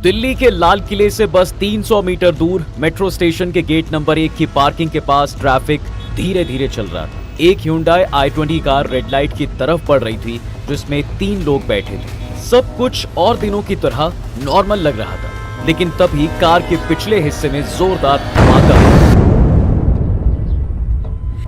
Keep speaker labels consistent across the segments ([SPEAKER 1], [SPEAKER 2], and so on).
[SPEAKER 1] दिल्ली के लाल किले से बस 300 मीटर दूर मेट्रो स्टेशन के गेट नंबर 1 की पार्किंग के पास ट्रैफिक धीरे धीरे चल रहा था। एक Hyundai i20 car red light की तरफ बढ़ रही थी जिसमें 3 लोग बैठे थे। सब कुछ और दिनों की तरह नॉर्मल लग रहा था, लेकिन तभी कार के पिछले हिस्से में जोरदार धमाका हुआ।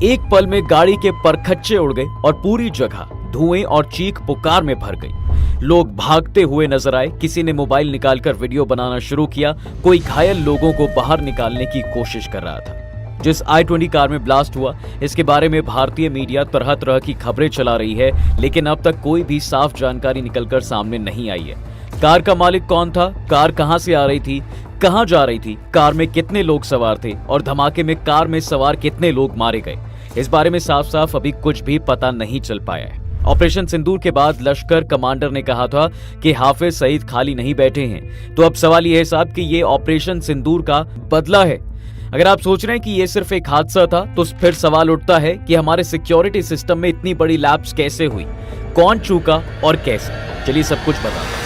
[SPEAKER 1] एक पल में गाड़ी के परखच्चे उड़ गए और पूरी जगह धुएं और चीख पुकार में भर गई। लोग भागते हुए नजर आए, किसी ने मोबाइल निकालकर वीडियो बनाना शुरू किया, कोई घायल लोगों को बाहर निकालने की कोशिश कर रहा था। जिस i20 कार में ब्लास्ट हुआ, इसके बारे में भारतीय मीडिया तरह तरह की खबरें चला रही है, लेकिन अब तक कोई भी साफ जानकारी निकलकर सामने नहीं आई है। कार का मालिक कौन था, कार कहां से आ रही थी, कहां जा रही थी, कार में कितने लोग सवार थे और धमाके में कार में सवार कितने लोग मारे गए, इस बारे में साफ साफ अभी कुछ भी पता नहीं चल पाया है। ऑपरेशन सिंदूर के बाद लश्कर कमांडर ने कहा था कि हाफिज सईद खाली नहीं बैठे हैं। तो अब सवाल ये है साहब कि ये ऑपरेशन सिंदूर का बदला है। अगर आप सोच रहे हैं कि ये सिर्फ एक हादसा था, तो फिर सवाल उठता है कि हमारे सिक्योरिटी सिस्टम में इतनी बड़ी लैप्स कैसे हुई, कौन चूका और कैसे। चलिए सब कुछ बताता हूं।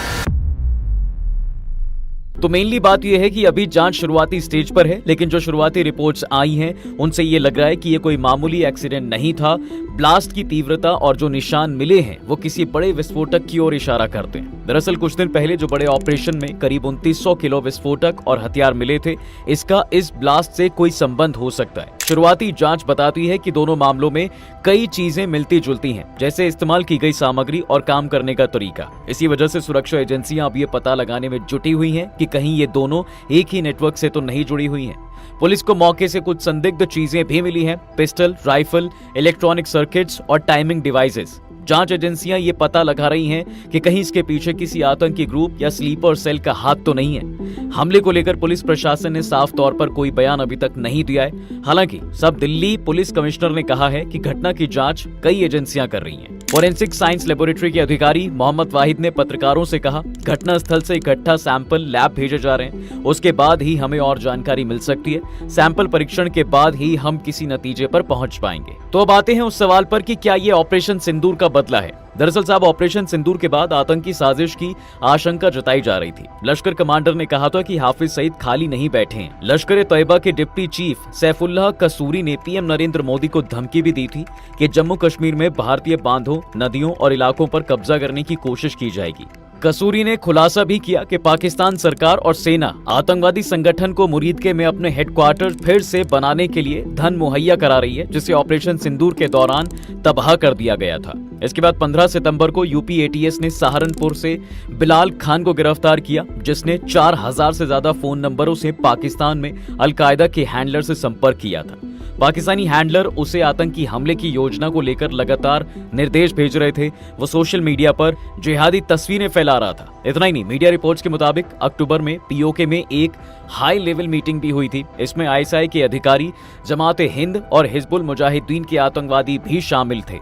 [SPEAKER 1] तो मेनली बात यह है कि अभी जांच शुरुआती स्टेज पर है, लेकिन जो शुरुआती रिपोर्ट्स आई हैं उनसे ये लग रहा है कि ये कोई मामूली एक्सीडेंट नहीं था। ब्लास्ट की तीव्रता और जो निशान मिले हैं वो किसी बड़े विस्फोटक की ओर इशारा करते हैं। दरअसल कुछ दिन पहले जो बड़े ऑपरेशन में करीब 2900 किलो विस्फोटक और हथियार मिले थे, इसका इस ब्लास्ट से कोई संबंध हो सकता है। शुरुआती जांच बताती है कि दोनों मामलों में कई चीजें मिलती जुलती हैं, जैसे इस्तेमाल की गई सामग्री और काम करने का तरीका। इसी वजह से सुरक्षा एजेंसियां अब ये पता लगाने में जुटी हुई हैं कि कहीं ये दोनों एक ही नेटवर्क से तो नहीं जुड़ी हुई हैं। पुलिस को मौके से कुछ संदिग्ध चीजें भी मिली हैं, पिस्टल, राइफल, इलेक्ट्रॉनिक सर्किट्स और टाइमिंग डिवाइसेस। जांच एजेंसियां ये पता लगा रही हैं कि कहीं इसके पीछे किसी आतंकी ग्रुप या स्लीपर सेल का हाथ तो नहीं है। हमले को लेकर पुलिस प्रशासन ने साफ तौर पर कोई बयान अभी तक नहीं दिया है। हालांकि सब दिल्ली पुलिस कमिश्नर ने कहा है कि घटना की जांच कई एजेंसियां कर रही हैं। फोरेंसिक साइंस लेबोरेटरी के अधिकारी मोहम्मद वाहिद ने पत्रकारों से कहा, घटना स्थल से इकट्ठा सैंपल लैब भेजे जा रहे हैं, उसके बाद ही हमें और जानकारी मिल सकती है। सैंपल परीक्षण के बाद ही हम किसी नतीजे पर पहुंच पाएंगे। तो अब आते हैं उस सवाल पर कि क्या ये ऑपरेशन सिंदूर का बदला है। दरअसल साहब, ऑपरेशन सिंदूर के बाद आतंकी साजिश की आशंका जताई जा रही थी। लश्कर कमांडर ने कहा था कि हाफिज सईद खाली नहीं बैठे हैं। लश्कर तैयबा के डिप्टी चीफ सैफुल्लाह कसूरी ने पीएम नरेंद्र मोदी को धमकी भी दी थी कि जम्मू कश्मीर में भारतीय बांधों, नदियों और इलाकों पर कब्जा करने की कोशिश की जाएगी। कसूरी ने खुलासा भी किया कि पाकिस्तान सरकार और सेना आतंकवादी संगठन को मुरीदके में अपने हेडक्वार्टर फिर से बनाने के लिए धन मुहैया करा रही है, जिसे ऑपरेशन सिंदूर के दौरान तबाह कर दिया गया था। इसके बाद 15 सितंबर को यूपी एटीएस ने सहारनपुर से बिलाल खान को गिरफ्तार किया, जिसने 4000 से ज्यादा फोन नंबरों से पाकिस्तान में अलकायदा के हैंडलर से संपर्क किया था। पाकिस्तानी हैंडलर उसे आतंकी हमले की योजना को लेकर लगातार निर्देश भेज रहे थे। वो सोशल मीडिया पर जिहादी तस्वीरें फैला रहा था। इतना ही नहीं, मीडिया रिपोर्ट्स के मुताबिक अक्टूबर में पीओके में एक हाई लेवल मीटिंग भी हुई थी। इसमें आईएसआई के अधिकारी, जमात हिंद और हिजबुल मुजाहिदीन के आतंकवादी भी शामिल थे।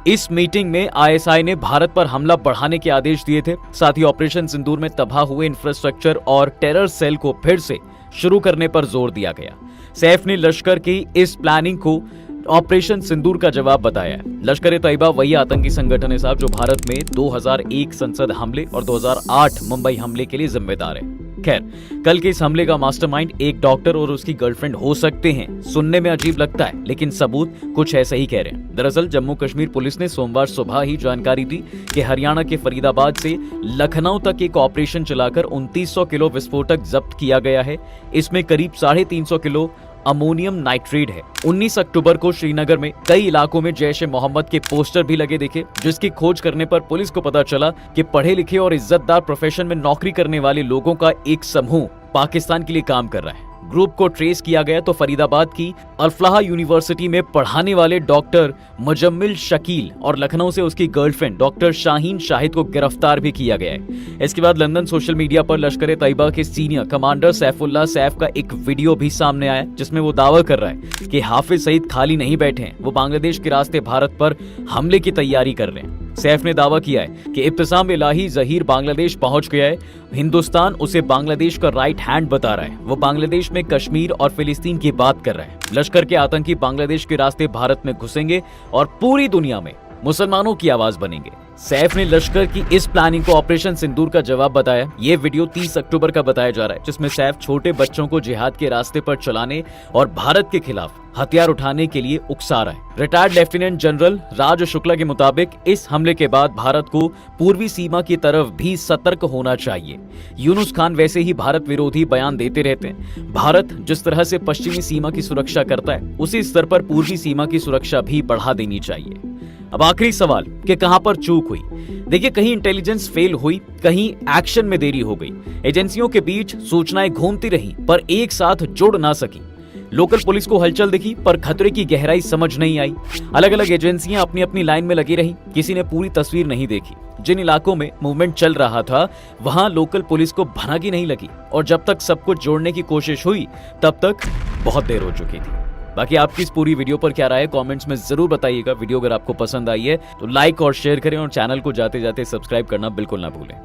[SPEAKER 1] इस मीटिंग में आईएसआई ने भारत पर हमला बढ़ाने के आदेश दिए थे। साथ ही ऑपरेशन सिंदूर में तबाह हुए इंफ्रास्ट्रक्चर और टेरर सेल को फिर से शुरू करने पर जोर दिया गया। सैफ ने लश्कर की इस प्लानिंग को ऑपरेशन सिंदूर का जवाब बताया। लश्कर तैयबा वही आतंकी संगठन है साहब जो भारत में 2001 संसद हमले और 2008 मुंबई हमले के लिए जिम्मेदार है। खैर, कल के इस हमले का मास्टरमाइंड एक डॉक्टर और उसकी गर्लफ्रेंड हो सकते हैं। सुनने में अजीब लगता है, लेकिन सबूत कुछ ऐसा ही कह रहे हैं। दरअसल जम्मू कश्मीर पुलिस ने सोमवार सुबह ही जानकारी दी कि हरियाणा के फरीदाबाद से लखनऊ तक एक ऑपरेशन चलाकर 2900 किलो विस्फोटक जब्त किया गया है। इसमें करीब 350 किलो अमोनियम नाइट्रेट है। 19 अक्टूबर को श्रीनगर में कई इलाकों में जैश ए मोहम्मद के पोस्टर भी लगे दिखे, जिसकी खोज करने पर पुलिस को पता चला कि पढ़े लिखे और इज्जतदार प्रोफेशन में नौकरी करने वाले लोगों का एक समूह पाकिस्तान के लिए काम कर रहा है। ग्रुप को ट्रेस किया गया तो फरीदाबाद की अल-फलाह यूनिवर्सिटी में पढ़ाने वाले डॉक्टर मुजम्मिल शकील और लखनऊ से उसकी गर्लफ्रेंड डॉक्टर शाहीन शाहिद को गिरफ्तार भी किया गया है। इसके बाद लंदन सोशल मीडिया पर लश्कर तैयबा के सीनियर कमांडर सैफुल्लाह सैफ का एक वीडियो भी सामने आया, जिसमें वो दावा कर रहा है कि हाफिज सईद खाली नहीं बैठे हैं, वो बांग्लादेश के रास्ते भारत पर हमले की तैयारी कर रहे हैं। सैफ ने दावा किया है कि इब्तिसाम इलाही जहीर बांग्लादेश पहुंच गया है। हिंदुस्तान उसे बांग्लादेश का राइट हैंड बता रहा है। वो बांग्लादेश में कश्मीर और फिलिस्तीन की बात कर रहा है। लश्कर के आतंकी बांग्लादेश के रास्ते भारत में घुसेंगे और पूरी दुनिया में मुसलमानों की आवाज बनेंगे। सैफ ने लश्कर की इस प्लानिंग को ऑपरेशन सिंदूर का जवाब बताया। ये वीडियो 30 अक्टूबर का बताया जा रहा है, जिसमें सैफ छोटे बच्चों को जिहाद के रास्ते पर चलाने और भारत के खिलाफ हथियार उठाने के लिए उकसा रहा है। रिटायर्ड लेफ्टिनेंट जनरल राज शुक्ला के मुताबिक इस हमले के बाद भारत को पूर्वी सीमा की तरफ भी सतर्क होना चाहिए। यूनुस खान वैसे ही भारत विरोधी बयान देते रहते हैं। भारत जिस तरह से पश्चिमी सीमा की सुरक्षा करता है, उसी स्तर पर पूर्वी सीमा की सुरक्षा भी बढ़ा देनी चाहिए। अब आखिरी सवाल कि कहां पर चूक हुई। देखिए, कहीं इंटेलिजेंस फेल हुई, कहीं एक्शन में देरी हो गई। एजेंसियों के बीच सूचनाएं घूमती रही पर एक साथ जुड़ ना सकी। लोकल पुलिस को हलचल दिखी पर खतरे की गहराई समझ नहीं आई। अलग अलग एजेंसियां अपनी अपनी लाइन में लगी रही, किसी ने पूरी तस्वीर नहीं देखी। जिन इलाकों में मूवमेंट चल रहा था वहां लोकल पुलिस को भनक ही नहीं लगी और जब तक सब कुछ जोड़ने की कोशिश हुई तब तक बहुत देर हो चुकी थी। बाकी आपकी इस पूरी वीडियो पर क्या राय है, कमेंट्स में जरूर बताइएगा। वीडियो अगर आपको पसंद आई है तो लाइक और शेयर करें और चैनल को जाते जाते सब्सक्राइब करना बिल्कुल ना भूलें।